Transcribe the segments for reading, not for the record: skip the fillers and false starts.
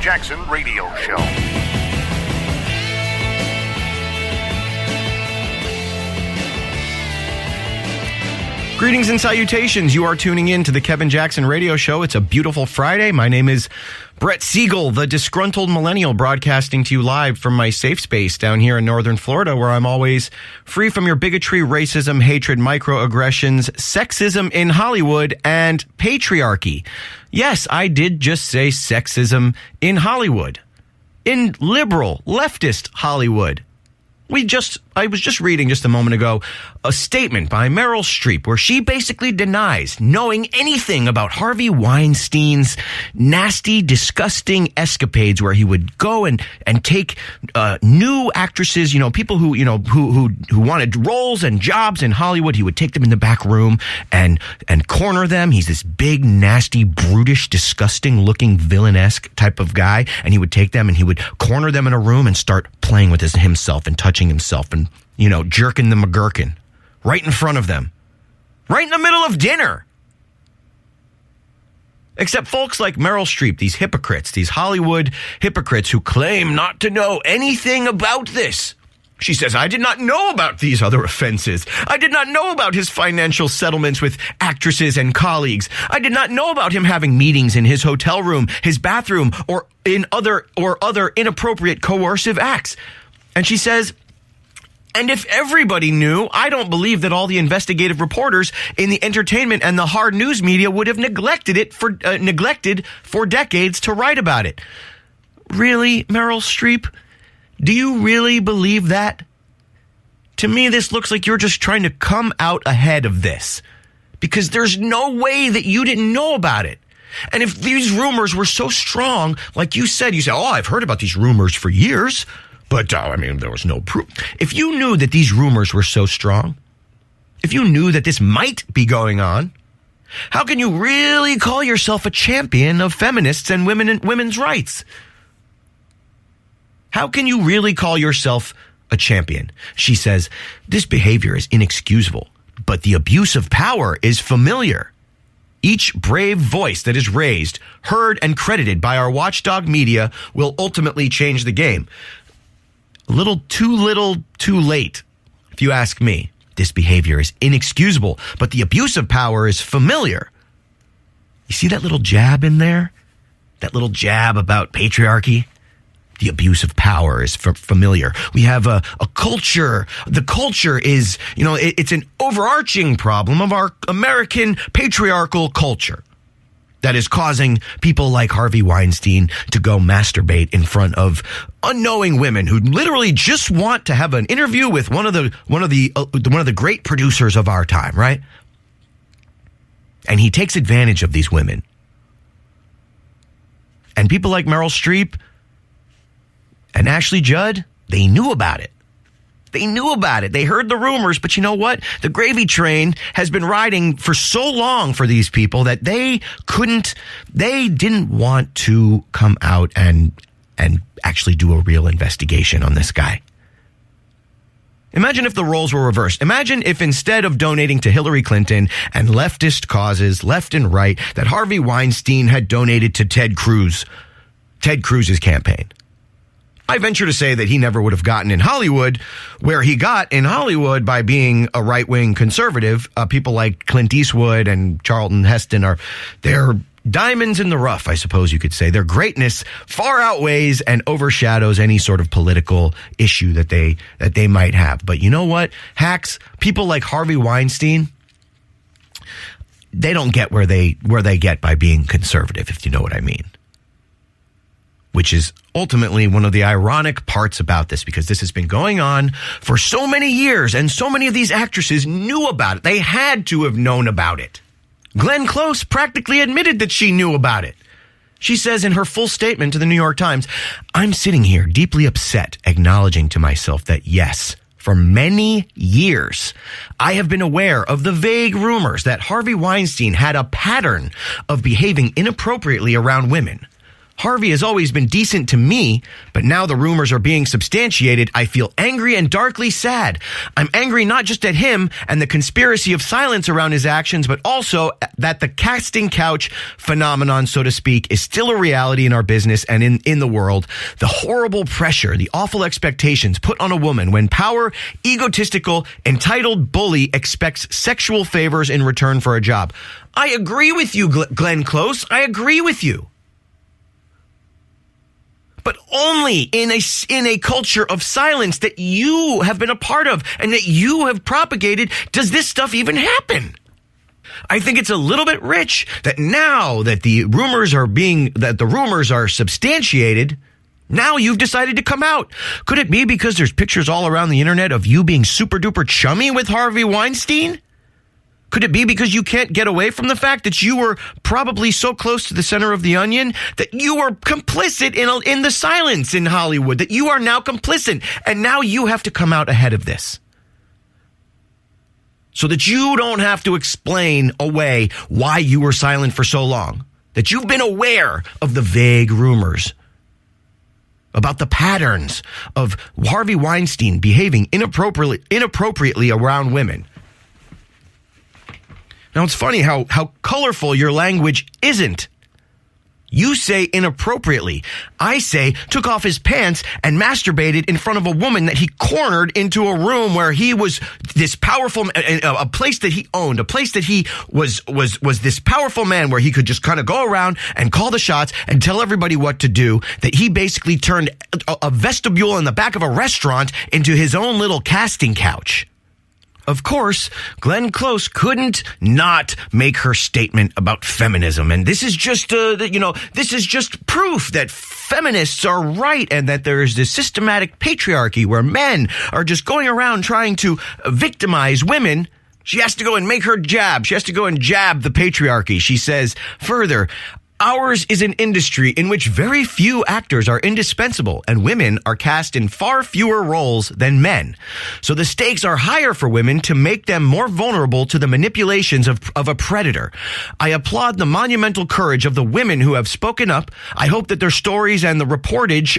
Jackson Radio Show. Greetings and salutations. You are tuning in to the Kevin Jackson Radio Show. It's a beautiful Friday. My name is Brett Segal, the Disgruntled Millennial, broadcasting to you live from my safe space down here in northern Florida, where I'm always free from your bigotry, racism, hatred, microaggressions, sexism in Hollywood, and patriarchy. Yes, I did just say sexism in Hollywood. In liberal, leftist Hollywood. I was just reading just a moment ago a statement by Meryl Streep where she basically denies knowing anything about Harvey Weinstein's nasty, disgusting escapades where he would go and take new actresses, people who wanted roles and jobs in Hollywood. He would take them in the back room and corner them. He's this big, nasty, brutish, disgusting looking villain-esque type of guy. And he would take them and he would corner them in a room and start playing with himself and touching himself and, Jerkin The McGerkin right in front of them, right in the middle of dinner. Except folks like Meryl Streep, these hypocrites, these Hollywood hypocrites who claim not to know anything about this. She says, I did not know about these other offenses. I did not know about his financial settlements with actresses and colleagues. I did not know about him having meetings in his hotel room, his bathroom, or in other inappropriate coercive acts. And she says, and if everybody knew, I don't believe that all the investigative reporters in the entertainment and the hard news media would have neglected for decades to write about it. Really, Meryl Streep? Do you really believe that? To me, this looks like you're just trying to come out ahead of this, because there's no way that you didn't know about it. And if these rumors were so strong, like you said, I've heard about these rumors for years. But, there was no proof. If you knew that these rumors were so strong, if you knew that this might be going on, how can you really call yourself a champion of feminists and women's rights? How can you really call yourself a champion? She says, this behavior is inexcusable, but the abuse of power is familiar. Each brave voice that is raised, heard, and credited by our watchdog media will ultimately change the game. Little, too late, if you ask me. This behavior is inexcusable, but the abuse of power is familiar. You see that little jab in there? That little jab about patriarchy? The abuse of power is familiar. We have a culture. The culture is, it's an overarching problem of our American patriarchal culture that is causing people like Harvey Weinstein to go masturbate in front of unknowing women who literally just want to have an interview with one of the great producers of our time, right? And he takes advantage of these women. And people like Meryl Streep and Ashley Judd, they knew about it. They knew about it. They heard the rumors, but you know what? The gravy train has been riding for so long for these people that they didn't want to come out and actually do a real investigation on this guy. Imagine if the roles were reversed. Imagine if instead of donating to Hillary Clinton and leftist causes, left and right, that Harvey Weinstein had donated to Ted Cruz's campaign. I venture to say that he never would have gotten in Hollywood where he got in Hollywood by being a right-wing conservative. People like Clint Eastwood and Charlton Heston they're diamonds in the rough, I suppose you could say. Their greatness far outweighs and overshadows any sort of political issue that they might have. But you know what, hacks, people like Harvey Weinstein, they don't get where they get by being conservative, if you know what I mean. Which is ultimately one of the ironic parts about this, because this has been going on for so many years, and so many of these actresses knew about it. They had to have known about it. Glenn Close practically admitted that she knew about it. She says in her full statement to the New York Times, I'm sitting here deeply upset, acknowledging to myself that yes, for many years, I have been aware of the vague rumors that Harvey Weinstein had a pattern of behaving inappropriately around women. Harvey has always been decent to me, but now the rumors are being substantiated. I feel angry and darkly sad. I'm angry not just at him and the conspiracy of silence around his actions, but also that the casting couch phenomenon, so to speak, is still a reality in our business and in the world. The horrible pressure, the awful expectations put on a woman when power, egotistical, entitled bully expects sexual favors in return for a job. I agree with you, Glenn Close. I agree with you. But only in a culture of silence that you have been a part of and that you have propagated does this stuff even happen. I think it's a little bit rich that now that the rumors are substantiated, now you've decided to come out. Could it be because there's pictures all around the internet of you being super duper chummy with Harvey Weinstein? Could it be because you can't get away from the fact that you were probably so close to the center of the onion that you were complicit in the silence in Hollywood, that you are now complicit, and now you have to come out ahead of this so that you don't have to explain away why you were silent for so long, that you've been aware of the vague rumors about the patterns of Harvey Weinstein behaving inappropriately around women. Now, it's funny how colorful your language isn't. You say inappropriately. I say took off his pants and masturbated in front of a woman that he cornered into a room where he was this powerful, a place that he owned, a place that he was this powerful man where he could just kind of go around and call the shots and tell everybody what to do, that he basically turned a vestibule in the back of a restaurant into his own little casting couch. Of course, Glenn Close couldn't not make her statement about feminism. And this is just, this is just proof that feminists are right and that there is this systematic patriarchy where men are just going around trying to victimize women. She has to go and make her jab. She has to go and jab the patriarchy. She says further, ours is an industry in which very few actors are indispensable and women are cast in far fewer roles than men. So the stakes are higher for women to make them more vulnerable to the manipulations of a predator. I applaud the monumental courage of the women who have spoken up. I hope that their stories and the reportage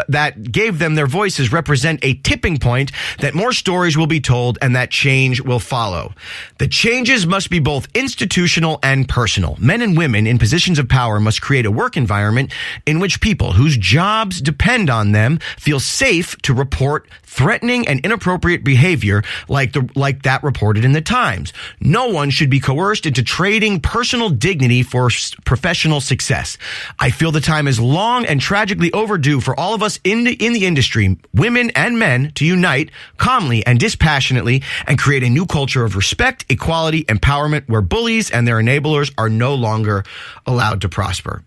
that gave them their voices represent a tipping point, that more stories will be told and that change will follow. The changes must be both institutional and personal. Men and women in positions of power must create a work environment in which people whose jobs depend on them feel safe to report threatening and inappropriate behavior like that reported in the Times. No one should be coerced into trading personal dignity for professional success. I feel the time is long and tragically overdue for all of us in the industry, women and men, to unite calmly and dispassionately and create a new culture of respect, equality, empowerment where bullies and their enablers are no longer allowed to prosper.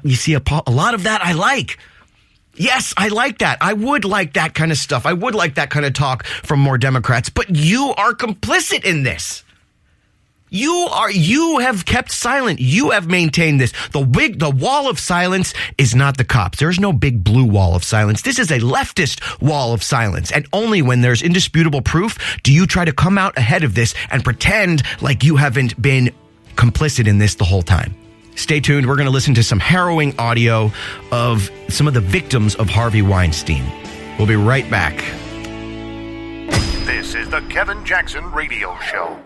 You see a lot of that I like. Yes, I like that. I would like that kind of stuff. I would like that kind of talk from more Democrats, but you are complicit in this. You have kept silent. You have maintained this. The wall of silence is not the cops. There's no big blue wall of silence. This is a leftist wall of silence. And only when there's indisputable proof do you try to come out ahead of this and pretend like you haven't been complicit in this the whole time. Stay tuned. We're going to listen to some harrowing audio of some of the victims of Harvey Weinstein. We'll be right back. This is the Kevin Jackson Radio Show.